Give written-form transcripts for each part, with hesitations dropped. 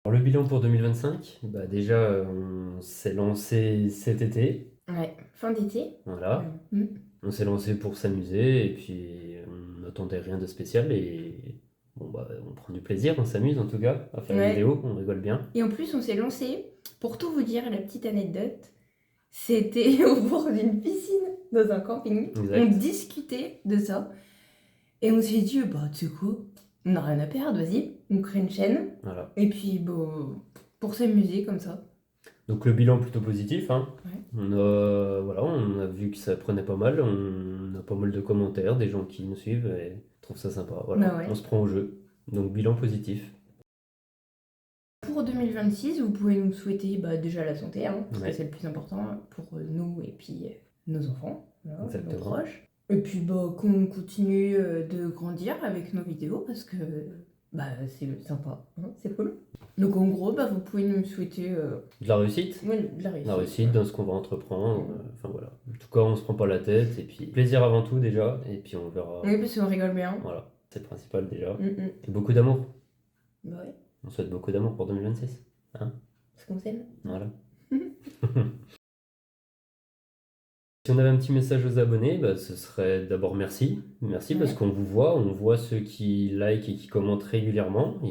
Alors, le bilan pour 2025, bah déjà, on s'est lancé cet été, Ouais, fin d'été. voilà. Mm. On s'est lancé pour s'amuser et puis on n'attendait rien de spécial et bon bah on prend du plaisir, on s'amuse en tout cas à faire les Ouais. vidéos, on rigole bien. Et en plus, on s'est lancé, pour tout vous dire, la petite anecdote, c'était au bord d'une piscine, dans un camping. Exact. On discutait de ça. Et on s'est dit, bah, tu sais quoi, on n'a rien à perdre, vas-y, on crée une chaîne. Voilà. Et puis, bon, pour s'amuser comme ça. Donc le bilan plutôt positif, hein. Ouais. On a vu que ça prenait pas mal, on a pas mal de commentaires, des gens qui nous suivent et trouvent ça sympa. Voilà, Bah ouais. on se prend au jeu. Donc bilan positif. Pour 2026, vous pouvez nous souhaiter déjà la santé, hein, parce Ouais. que c'est le plus important pour nous et puis nos enfants, voilà, nos Exactement. proches. Et puis qu'on continue de grandir avec nos vidéos parce que c'est sympa, hein, c'est cool. Donc en gros, vous pouvez nous souhaiter De la réussite. ouais, de la réussite. La réussite ouais. dans ce qu'on va entreprendre. Enfin voilà. En tout cas, on se prend pas la tête et puis plaisir avant tout déjà et puis on verra. Oui, parce qu'on rigole bien. Voilà, c'est le principal déjà. Mm. Et beaucoup d'amour. Bah ouais, On souhaite beaucoup d'amour pour 2026. Hein? parce qu'on s'aime. Voilà. Si on avait un petit message aux abonnés, bah, ce serait d'abord merci. Merci parce Ouais. qu'on vous voit, on voit ceux qui like et qui commentent régulièrement. Il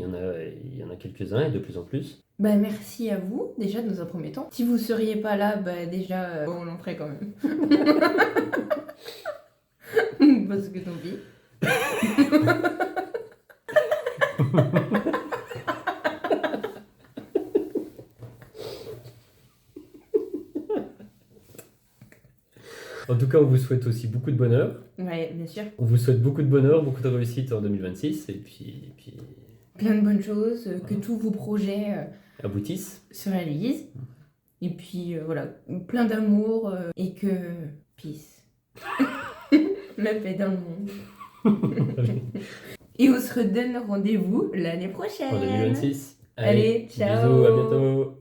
y en a quelques-uns et de plus en plus. Bah merci à vous, déjà dans un premier temps. Si vous seriez pas là, déjà, on en ferait quand même. Parce que tant pis. En tout cas, on vous souhaite aussi beaucoup de bonheur. Ouais, bien sûr. On vous souhaite beaucoup de bonheur, beaucoup de réussite en 2026 et puis Plein de bonnes choses, que tous vos projets aboutissent. se réalisent. Et puis voilà, plein d'amour et que peace. La paix dans le monde. Et on se redonne rendez-vous l'année prochaine. En 2026. Allez, ciao. Bisous, à bientôt.